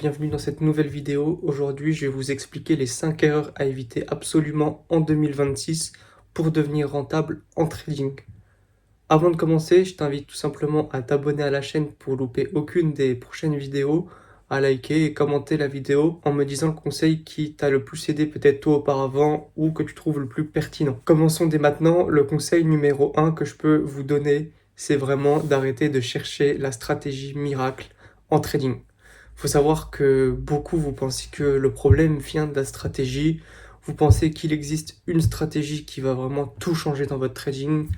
bienvenue dans cette nouvelle vidéo. Aujourd'hui, je vais vous expliquer les 5 erreurs à éviter absolument en 2026 pour devenir rentable en trading. Avant de commencer, je t'invite tout simplement à t'abonner à la chaîne pour louper aucune des prochaines vidéos, à liker et commenter la vidéo en me disant le conseil qui t'a le plus aidé peut-être toi auparavant ou que tu trouves le plus pertinent. Commençons dès maintenant. Le conseil numéro 1 que je peux vous donner, c'est vraiment d'arrêter de chercher la stratégie miracle en trading. Il faut savoir que beaucoup vous pensez que le problème vient de la stratégie. Vous pensez qu'il existe une stratégie qui va vraiment tout changer dans votre trading.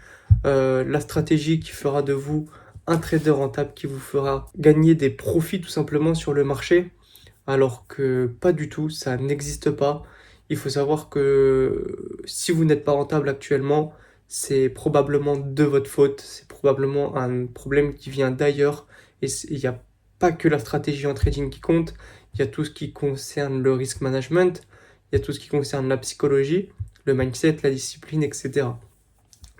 La stratégie qui fera de vous un trader rentable, qui vous fera gagner des profits tout simplement sur le marché. Alors que pas du tout, ça n'existe pas. Il faut savoir que si vous n'êtes pas rentable actuellement, c'est probablement de votre faute. C'est probablement un problème qui vient d'ailleurs. Et il n'y a pas que la stratégie en trading qui compte. Il y a tout ce qui concerne le risk management. Il y a tout ce qui concerne la psychologie, le mindset, la discipline, etc.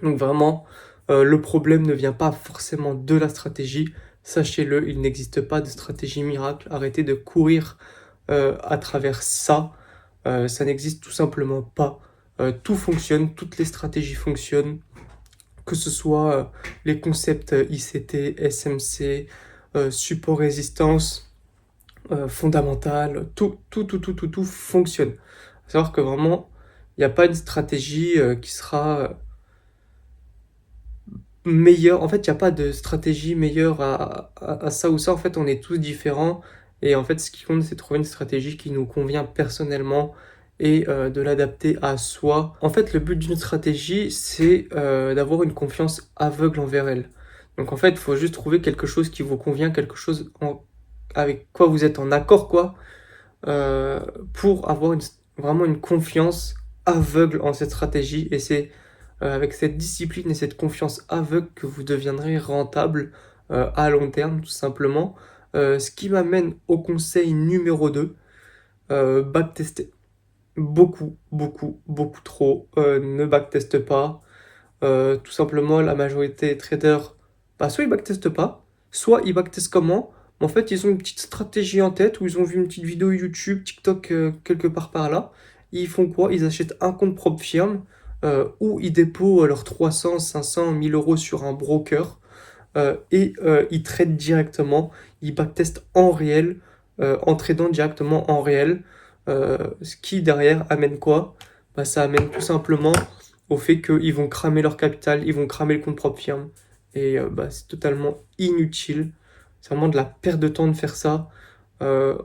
Donc vraiment, le problème ne vient pas forcément de la stratégie. Sachez-le, il n'existe pas de stratégie miracle. Arrêtez de courir à travers ça. Ça n'existe tout simplement pas. Tout fonctionne, toutes les stratégies fonctionnent, que ce soit les concepts ICT, SMC, support résistance, fondamental, tout fonctionne. Faut savoir que vraiment, il n'y a pas une stratégie qui sera meilleure. En fait, il n'y a pas de stratégie meilleure à ça ou ça. En fait, on est tous différents. Et en fait, ce qui compte, c'est de trouver une stratégie qui nous convient personnellement et de l'adapter à soi. En fait, le but d'une stratégie, c'est d'avoir une confiance aveugle envers elle. Donc en fait, il faut juste trouver quelque chose qui vous convient, quelque chose avec quoi vous êtes en accord, quoi, euh, pour avoir vraiment une confiance aveugle en cette stratégie. Et c'est avec cette discipline et cette confiance aveugle que vous deviendrez rentable à long terme, tout simplement. Ce qui m'amène au conseil numéro 2, backtester. Beaucoup trop. Ne backteste pas. Tout simplement, la majorité des traders, bah, soit ils backtestent pas, soit ils backtestent comment? En fait, ils ont une petite stratégie en tête, ou ils ont vu une petite vidéo YouTube, TikTok, quelque part par là. Ils font quoi? Ils achètent un compte propre firme, ou ils déposent leurs 300, 500, 1000 euros sur un broker, et ils tradent directement. Ils backtestent en réel, en tradant directement en réel. Ce qui derrière amène quoi? Bah, ça amène tout simplement au fait qu'ils vont cramer leur capital, ils vont cramer le compte propre firme. Et bah, c'est totalement inutile. C'est vraiment de la perte de temps de faire ça. Euh,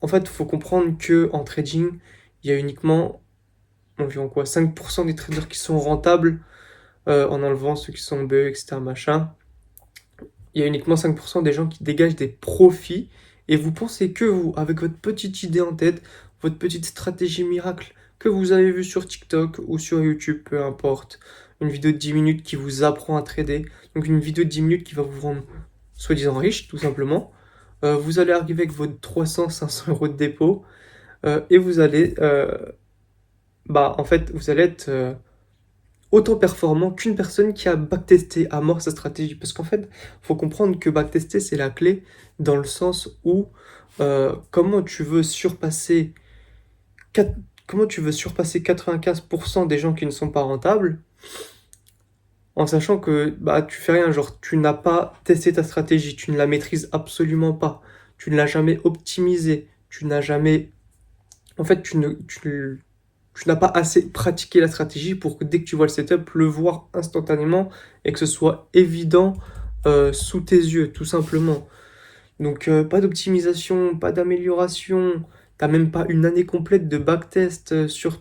En fait, il faut comprendre que en trading, il y a uniquement environ quoi, 5% des traders qui sont rentables, en enlevant ceux qui sont en BE, etc. Machin. Il y a uniquement 5% des gens qui dégagent des profits. Et vous pensez que vous, avec votre petite idée en tête, votre petite stratégie miracle que vous avez vue sur TikTok ou sur YouTube, peu importe, une vidéo de 10 minutes qui vous apprend à trader, donc une vidéo de 10 minutes qui va vous rendre soi-disant riche, tout simplement, vous allez arriver avec votre 300, 500 euros de dépôt, et vous allez, bah, en fait, vous allez être autant performant qu'une personne qui a backtesté à mort sa stratégie. Parce qu'en fait, faut comprendre que backtester, c'est la clé dans le sens où comment tu veux surpasser comment tu veux surpasser 95% des gens qui ne sont pas rentables en sachant que bah tu fais rien, genre tu n'as pas testé ta stratégie, tu ne la maîtrises absolument pas, tu ne l'as jamais optimisée, tu n'as jamais en fait tu n'as pas assez pratiqué la stratégie pour que dès que tu vois le setup, le voir instantanément et que ce soit évident sous tes yeux, tout simplement. Donc pas d'optimisation, pas d'amélioration, t'as même pas une année complète de backtest sur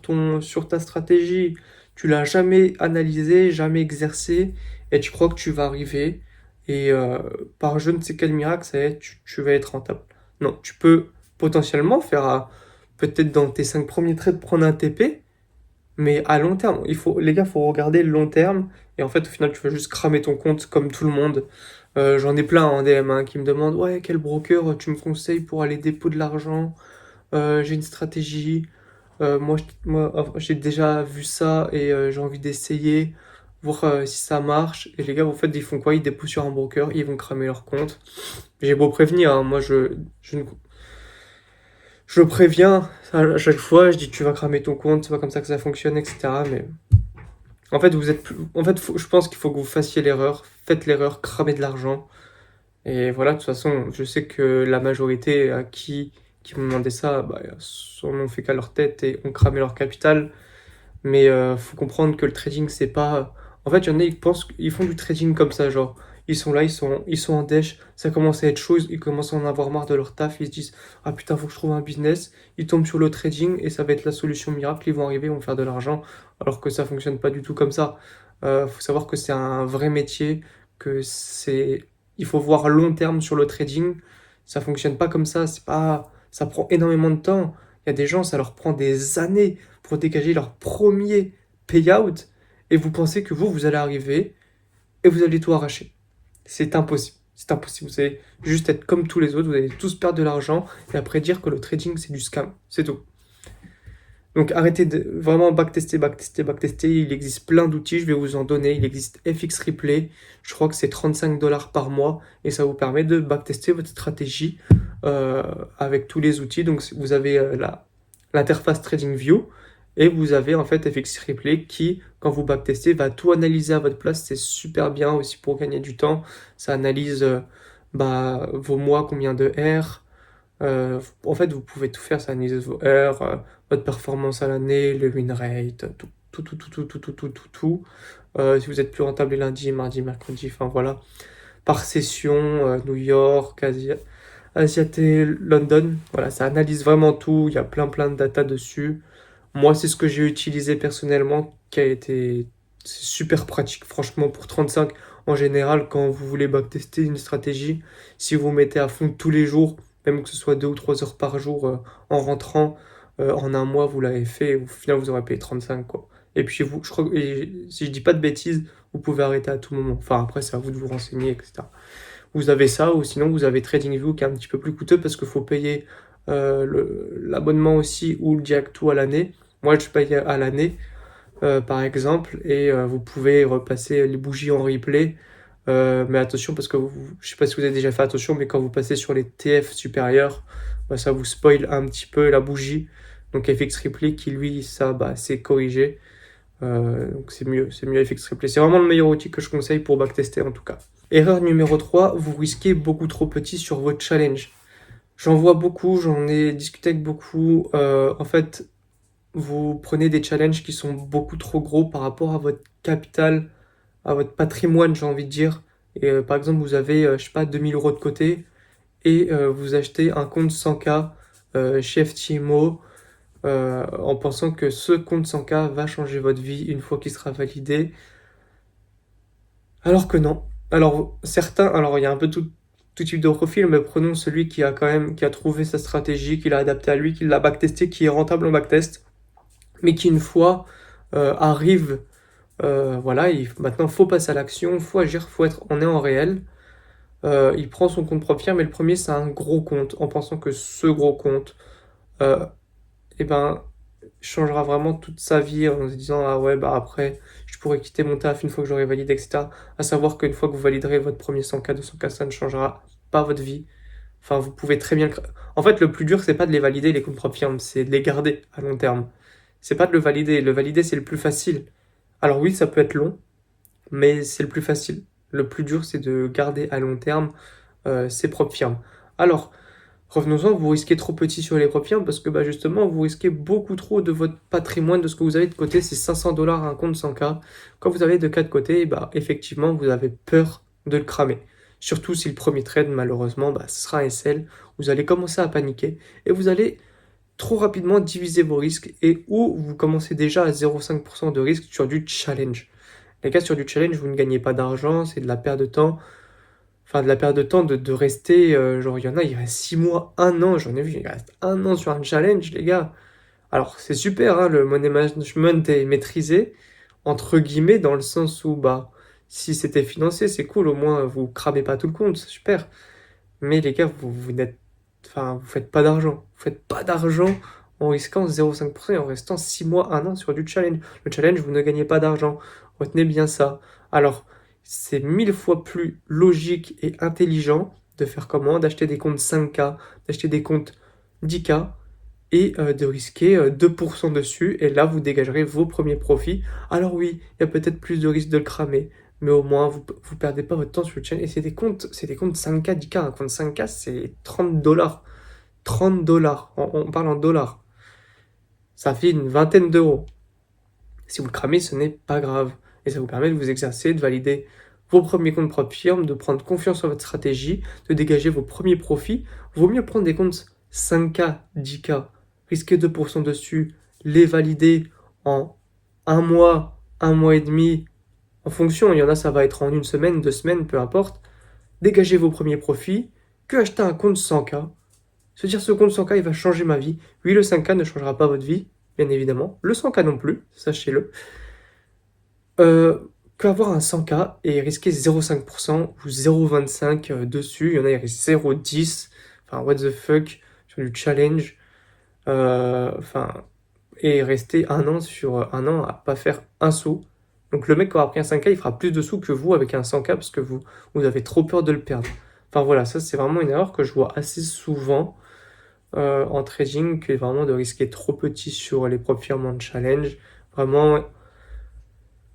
ta stratégie. Tu l'as jamais analysé, jamais exercé, et tu crois que tu vas arriver, et par je ne sais quel miracle, ça y est, tu vas être rentable. Non, tu peux potentiellement faire peut-être dans tes 5 premiers trades prendre un TP, mais à long terme, les gars, faut regarder le long terme. Et en fait, au final, tu vas juste cramer ton compte comme tout le monde. J'en ai plein en DM hein, qui me demandent, ouais, quel broker tu me conseilles pour aller déposer de l'argent? J'ai une stratégie. J'ai déjà vu ça et j'ai envie d'essayer, voir si ça marche. Et les gars, en fait, ils font quoi? Ils déposent sur un broker, ils vont cramer leur compte. J'ai beau prévenir, hein, moi, je ne Je préviens à chaque fois, je dis tu vas cramer ton compte, c'est pas comme ça que ça fonctionne, etc. Mais en fait, je pense qu'il faut que vous fassiez l'erreur, faites l'erreur, cramez de l'argent. Et voilà, de toute façon, je sais que la majorité qui m'ont demandé ça, bah, s'en ont fait qu'à leur tête et ont cramé leur capital. Mais faut comprendre que le trading, c'est pas. En fait, il y en a, ils pensent qu'ils font du trading comme ça, genre, ils sont là, ils sont en dèche, ça commence à être chaud, ils commencent à en avoir marre de leur taf, ils se disent, ah putain, faut que je trouve un business. Ils tombent sur le trading et ça va être la solution miracle, ils vont arriver, ils vont faire de l'argent, alors que ça fonctionne pas du tout comme ça. Faut savoir que c'est un vrai métier, que c'est. Il faut voir long terme sur le trading. Ça fonctionne pas comme ça, c'est pas. Ça prend énormément de temps. Il y a des gens, ça leur prend des années pour dégager leur premier payout et vous pensez que vous allez arriver et vous allez tout arracher. C'est impossible. C'est impossible. Vous allez juste être comme tous les autres, vous allez tous perdre de l'argent et après dire que le trading c'est du scam. C'est tout. Donc arrêtez de vraiment backtester, backtester, backtester. Il existe plein d'outils, je vais vous en donner. Il existe FX Replay, je crois que c'est 35 dollars par mois et ça vous permet de backtester votre stratégie avec tous les outils. Donc vous avez l'interface TradingView et vous avez en fait FX Replay qui, quand vous backtestez, va tout analyser à votre place. C'est super bien aussi pour gagner du temps. Ça analyse vos mois, combien de R. En fait, vous pouvez tout faire, ça analyse vos heures, votre performance à l'année, le win rate, tout, tout, tout, tout, tout, tout, tout, tout, tout, tout. Si vous êtes plus rentable les lundis, mardi, mercredi, enfin voilà. Par session, New York, Asiaté, London, voilà, ça analyse vraiment tout, il y a plein plein de data dessus. Moi, c'est ce que j'ai utilisé personnellement, qui a été c'est super pratique, franchement, pour 35. En général, quand vous voulez backtester une stratégie, si vous mettez à fond tous les jours, même que ce soit 2 ou 3 heures par jour en rentrant, en un mois, vous l'avez fait, au final, vous aurez payé 35, quoi. Et puis, je crois, si je dis pas de bêtises, vous pouvez arrêter à tout moment. Enfin, après, c'est à vous de vous renseigner, etc. Vous avez ça, ou sinon vous avez TradingView qui est un petit peu plus coûteux parce qu'il faut payer l'abonnement aussi ou le direct tout à l'année. Moi, je paye à l'année, par exemple, et vous pouvez repasser les bougies en replay. Mais attention, parce que je sais pas si vous avez déjà fait attention, mais quand vous passez sur les TF supérieurs, bah, ça vous spoil un petit peu la bougie. Donc FX Replay qui lui, ça, bah, c'est corrigé. Donc c'est mieux FX Replay. C'est vraiment le meilleur outil que je conseille pour backtester en tout cas. Erreur numéro 3, vous risquez beaucoup trop petit sur votre challenge. J'en vois beaucoup, j'en ai discuté avec beaucoup. En fait, vous prenez des challenges qui sont beaucoup trop gros par rapport à votre capital, à votre patrimoine, j'ai envie de dire. Et par exemple, vous avez, je sais pas, 2000 € de côté et vous achetez un compte 100K chez FTMO en pensant que ce compte 100K va changer votre vie une fois qu'il sera validé. Alors que non. Alors, certains, alors il y a un peu tout type de profil, mais prenons celui qui a quand même, qui a trouvé sa stratégie, qui l'a adapté à lui, qui l'a backtesté, qui est rentable en backtest, mais qui une fois arrive, voilà, maintenant faut passer à l'action, faut agir, on est en réel. Il prend son compte propre fier, mais le premier c'est un gros compte, en pensant que ce gros compte, euh, eh ben, changera vraiment toute sa vie en se disant ah ouais bah après je pourrais quitter mon taf une fois que j'aurai validé etc. À savoir qu'une fois que vous validerez votre premier 100K 200K ça ne changera pas votre vie. Enfin vous pouvez très bien en fait le plus dur c'est pas de les valider les comptes propres firmes, c'est de les garder à long terme. C'est pas de le valider c'est le plus facile. Alors oui ça peut être long mais c'est le plus facile. Le plus dur c'est de garder à long terme ses propres firmes. Alors revenons-en, vous risquez trop petit sur les propres firmes parce que bah, justement, vous risquez beaucoup trop de votre patrimoine, de ce que vous avez de côté, c'est 500 dollars un compte 100K. Quand vous avez de cas de côté, bah, effectivement, vous avez peur de le cramer. Surtout si le premier trade, malheureusement, bah, ce sera un SL, vous allez commencer à paniquer et vous allez trop rapidement diviser vos risques et ou vous commencez déjà à 0,5% de risque sur du challenge. Les gars, sur du challenge, vous ne gagnez pas d'argent, c'est de la perte de temps. Enfin, de la perte de temps de rester, genre, il y en a, il reste 6 mois, 1 an, j'en ai vu, il reste 1 an sur un challenge, les gars. Alors, c'est super, hein, le money management est maîtrisé, entre guillemets, dans le sens où, bah, si c'était financé, c'est cool, au moins, vous cramez pas tout le compte, c'est super. Mais les gars, vous n'êtes, enfin, vous faites pas d'argent. Vous faites pas d'argent en risquant 0,5% et en restant 6 mois, 1 an sur du challenge. Le challenge, vous ne gagnez pas d'argent. Retenez bien ça. Alors, c'est 1000 fois plus logique et intelligent de faire comment? D'acheter des comptes 5K, d'acheter des comptes 10K et de risquer 2% dessus. Et là, vous dégagerez vos premiers profits. Alors oui, il y a peut-être plus de risque de le cramer, mais au moins, vous perdez pas votre temps sur le chaîne. Et c'est des comptes 5K, 10K. Un compte 5K, c'est 30 $. 30 $. On parle en dollars. Ça fait une vingtaine d'euros. Si vous le cramez, ce n'est pas grave. Et ça vous permet de vous exercer, de valider vos premiers comptes propres firmes, de prendre confiance en votre stratégie, de dégager vos premiers profits. Vaut mieux prendre des comptes 5K, 10K, risquer 2% dessus, les valider en un mois et demi, en fonction, il y en a ça va être en une semaine, 2 semaines, peu importe. Dégager vos premiers profits, que acheter un compte 100K. Se dire ce compte 100K, il va changer ma vie. Oui, le 5K ne changera pas votre vie, bien évidemment. Le 100K non plus, sachez-le. Qu'avoir un 100K et risquer 0,5% ou 0,25 dessus. Il y en a, ils risquent 0,10. Enfin, what the fuck, sur du challenge. Enfin, et rester sur un an à pas faire un sou. Donc le mec qui aura pris un 5K, il fera plus de sous que vous avec un 100K parce que vous avez trop peur de le perdre. Enfin voilà, ça c'est vraiment une erreur que je vois assez souvent en trading, que vraiment de risquer trop petit sur les propres firmes en challenge. Vraiment,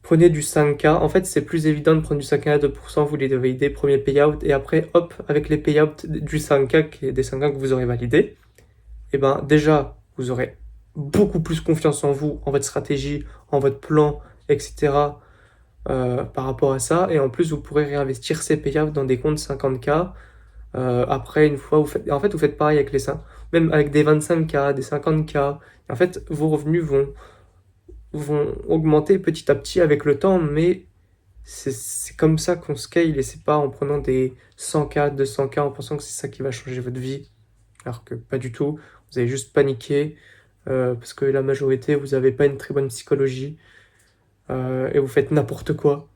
prenez du 5K. En fait, c'est plus évident de prendre du 5K à 2%, vous les validez, premier payout, et après, hop, avec les payouts du 5K, qui est des 5K que vous aurez validés, et ben déjà, vous aurez beaucoup plus confiance en vous, en votre stratégie, en votre plan, etc. Par rapport à ça. Et en plus, vous pourrez réinvestir ces payouts dans des comptes 50K. Après, une fois, vous faites pareil avec les 5, même avec des 25K, des 50K. En fait, vos revenus vont augmenter petit à petit avec le temps, mais c'est comme ça qu'on scale et c'est pas en prenant des 100K, 200K en pensant que c'est ça qui va changer votre vie. Alors que pas du tout, vous avez juste paniqué parce que la majorité, vous n'avez pas une très bonne psychologie et vous faites n'importe quoi.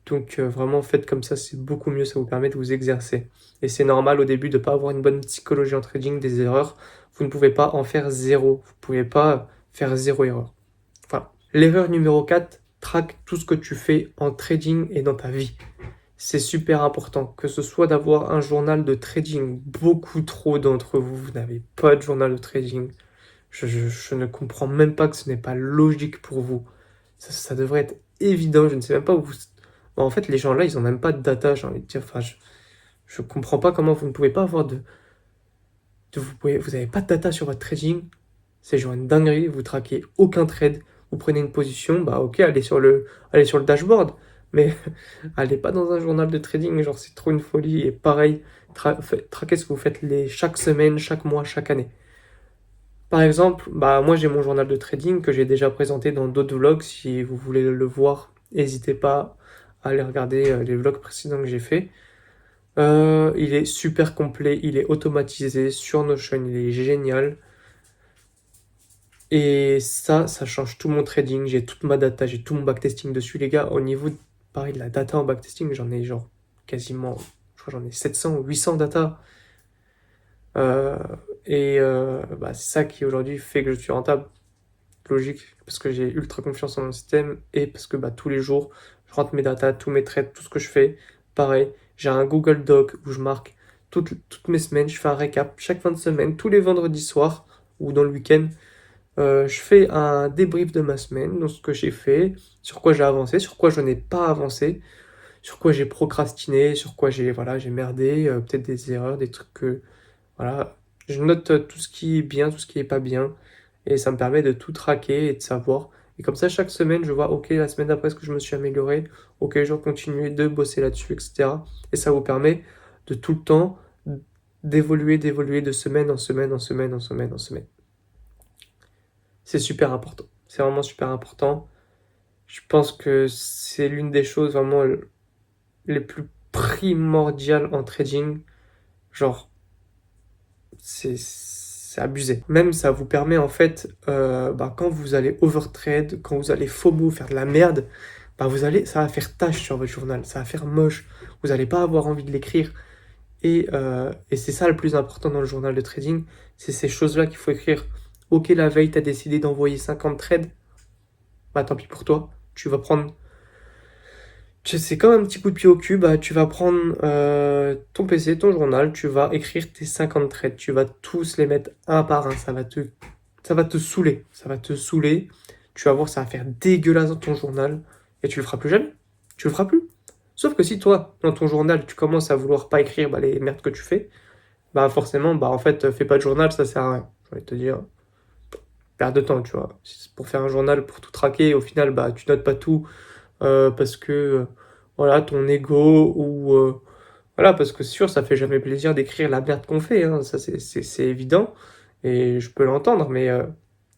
Donc vraiment, faites comme ça, c'est beaucoup mieux, ça vous permet de vous exercer. Et c'est normal au début de ne pas avoir une bonne psychologie en trading, des erreurs. Vous ne pouvez pas en faire zéro. Vous ne pouvez pas faire zéro erreur. Enfin, l'erreur numéro 4, traque tout ce que tu fais en trading et dans ta vie. C'est super important, que ce soit d'avoir un journal de trading. Beaucoup trop d'entre vous, vous n'avez pas de journal de trading. Je ne comprends même pas que ce n'est pas logique pour vous. Ça devrait être évident, je ne sais même pas où vous... Bon, en fait, les gens là, ils ont même pas de data, j'ai envie de dire. Enfin, je comprends pas comment vous ne pouvez pas avoir vous avez pas de data sur votre trading. C'est genre une dinguerie, vous traquez aucun trade, vous prenez une position, bah ok, allez sur le dashboard, mais allez pas dans un journal de trading, genre c'est trop une folie. Et pareil, traquez ce que vous faites chaque semaine, chaque mois, chaque année. Par exemple, bah moi j'ai mon journal de trading que j'ai déjà présenté dans d'autres vlogs. Si vous voulez le voir, n'hésitez pas à aller regarder les vlogs précédents que j'ai fait. Il est super complet, il est automatisé sur Notion, il est génial. Et ça change tout mon trading. J'ai toute ma data, j'ai tout mon backtesting dessus, les gars. Au niveau, pareil, de la data en backtesting, j'en ai genre quasiment, je crois que j'en ai 700 ou 800 data. Euh, bah, c'est ça qui aujourd'hui fait que je suis rentable. Logique, parce que j'ai ultra confiance en mon système et parce que bah, tous les jours, je rentre mes data, tous mes trades, tout ce que je fais. Pareil, j'ai un Google Doc où je marque toutes mes semaines, je fais un récap chaque fin de semaine, tous les vendredis soirs ou dans le week-end. Je fais un débrief de ma semaine, dans ce que j'ai fait, sur quoi j'ai avancé, sur quoi je n'ai pas avancé, sur quoi j'ai procrastiné, sur quoi j'ai merdé, peut-être des erreurs, des trucs que voilà, je note tout ce qui est bien, tout ce qui est pas bien, et ça me permet de tout traquer et de savoir. Et comme ça, chaque semaine, je vois, ok, la semaine d'après, est-ce que je me suis amélioré? Ok, je vais continuer de bosser là-dessus, etc. Et ça vous permet de tout le temps d'évoluer de semaine en semaine, en semaine, en semaine, en semaine. C'est super important. C'est vraiment super important. Je pense que c'est l'une des choses vraiment les plus primordiales en trading. Genre, c'est abusé. Même ça vous permet en fait, bah, quand vous allez overtrade, quand vous allez FOMO, faire de la merde, bah ça va faire tache sur votre journal, ça va faire moche, vous n'allez pas avoir envie de l'écrire. Et c'est ça le plus important dans le journal de trading, c'est ces choses-là qu'il faut écrire. Ok, la veille, tu as décidé d'envoyer 50 trades, bah tant pis pour toi, tu vas prendre... C'est comme un petit coup de pied au cul, bah, tu vas prendre ton PC, ton journal, tu vas écrire tes 50 trades, tu vas tous les mettre un par un, ça va te ça va te saouler. Ça va te saouler. Tu vas voir, ça va faire dégueulasse dans ton journal. Et tu le feras plus jamais. Tu le feras plus. Sauf que si toi, dans ton journal, tu commences à vouloir pas écrire bah, les merdes que tu fais, bah forcément, bah en fait, fais pas de journal, ça sert à rien. Je vais te dire, perte de temps, tu vois. Si c'est pour faire un journal, pour tout traquer, au final, bah tu notes pas tout parce que, voilà, ton ego ou... voilà, parce que c'est sûr, ça fait jamais plaisir d'écrire la merde qu'on fait, hein, ça c'est évident, et je peux l'entendre, mais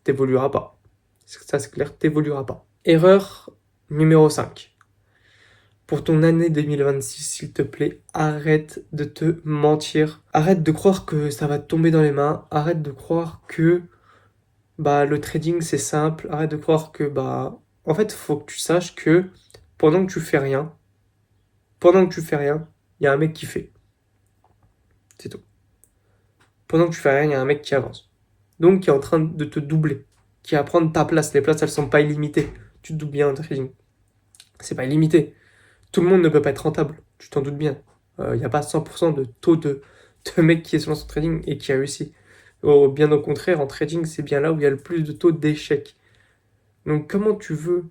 t'évolueras pas. Ça c'est clair, t'évolueras pas. Erreur numéro 5. Pour ton année 2026, s'il te plaît, arrête de te mentir. Arrête de croire que ça va te tomber dans les mains. Arrête de croire que bah, le trading c'est simple. Arrête de croire que bah en fait, faut que tu saches que pendant que tu fais rien, il y a un mec qui fait. C'est tout. Pendant que tu fais rien, il y a un mec qui avance. Donc qui est en train de te doubler, qui va prendre ta place. Les places, elles sont pas illimitées. Tu te doutes bien en trading. C'est pas illimité. Tout le monde ne peut pas être rentable. Tu t'en doutes bien. Il n'y a pas 100% de taux de mec qui est sur son trading et qui a réussi. Bien au contraire, en trading, c'est bien là où il y a le plus de taux d'échec. Donc comment tu veux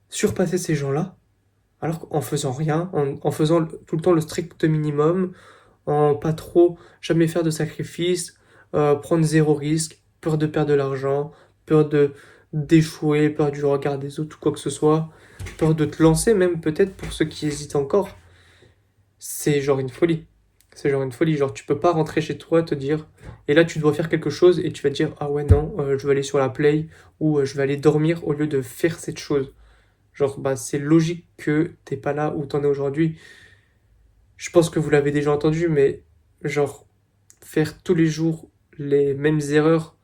surpasser ces gens-là alors qu'en faisant rien, en faisant tout le temps le strict minimum, en pas trop jamais faire de sacrifices, prendre zéro risque, peur de perdre de l'argent, peur de d'échouer, peur du regard des autres ou quoi que ce soit, peur de te lancer même peut-être pour ceux qui hésitent encore. C'est genre une folie. C'est genre une folie. Genre tu peux pas rentrer chez toi te dire et là tu dois faire quelque chose et tu vas te dire ah ouais non je vais aller sur la play ou je vais aller dormir au lieu de faire cette chose. Genre bah c'est logique que t'es pas là où t'en es aujourd'hui. Je pense que vous l'avez déjà entendu mais genre faire tous les jours les mêmes erreurs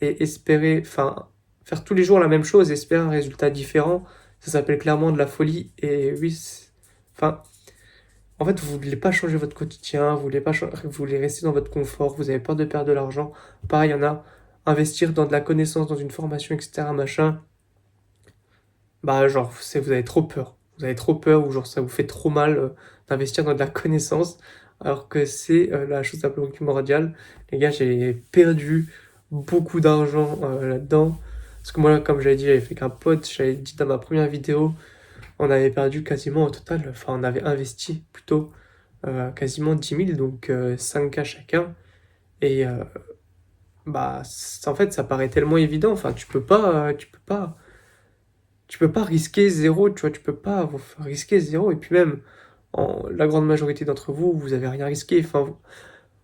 et espérer, enfin, faire tous les jours la même chose et espérer un résultat différent, ça s'appelle clairement de la folie. Et oui, enfin, en fait, vous voulez pas changer votre quotidien, vous voulez pas, vous voulez rester dans votre confort, vous avez peur de perdre de l'argent. Pareil, il y en a, investir dans de la connaissance, dans une formation, etc., machin, bah, genre, vous avez trop peur. Vous avez trop peur ou genre ça vous fait trop mal d'investir dans de la connaissance, alors que c'est la chose la plus primordiale. Les gars, j'ai perdu beaucoup d'argent là-dedans. Parce que moi, comme j'avais dit, j'avais fait qu'un pote, j'avais dit dans ma première vidéo, on avait perdu quasiment au total, enfin on avait investi plutôt quasiment 10 000, donc 5K chacun. Et bah, en fait, ça paraît tellement évident, enfin tu peux pas risquer zéro, tu vois, tu peux pas risquer zéro. Et puis même, la grande majorité d'entre vous, vous avez rien risqué. Enfin,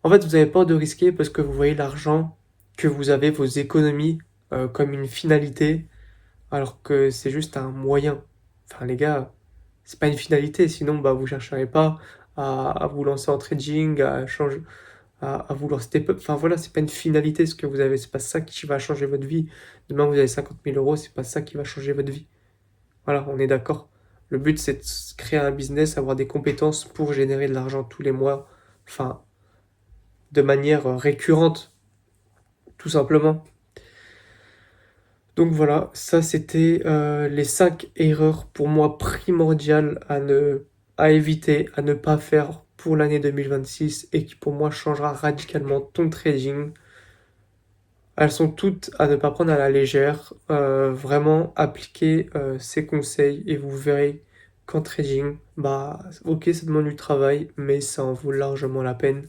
en fait, vous avez peur de risquer parce que vous voyez l'argent que vous avez, vos économies, comme une finalité, alors que c'est juste un moyen. Enfin, les gars, c'est pas une finalité, sinon, bah, vous chercherez pas à vous lancer en trading, à changer, à vouloir step up. Enfin, voilà, c'est pas une finalité ce que vous avez, c'est pas ça qui va changer votre vie. Demain, vous avez 50 000 euros, c'est pas ça qui va changer votre vie. Voilà, on est d'accord. Le but, c'est de créer un business, avoir des compétences pour générer de l'argent tous les mois, enfin, de manière récurrente, tout simplement. Donc voilà, ça c'était les 5 erreurs pour moi primordiales à éviter, à ne pas faire pour l'année 2026 et qui pour moi changera radicalement ton trading. Elles sont toutes à ne pas prendre à la légère. Vraiment appliquer ces conseils et vous verrez qu'en trading, bah ok, ça demande du travail, mais ça en vaut largement la peine.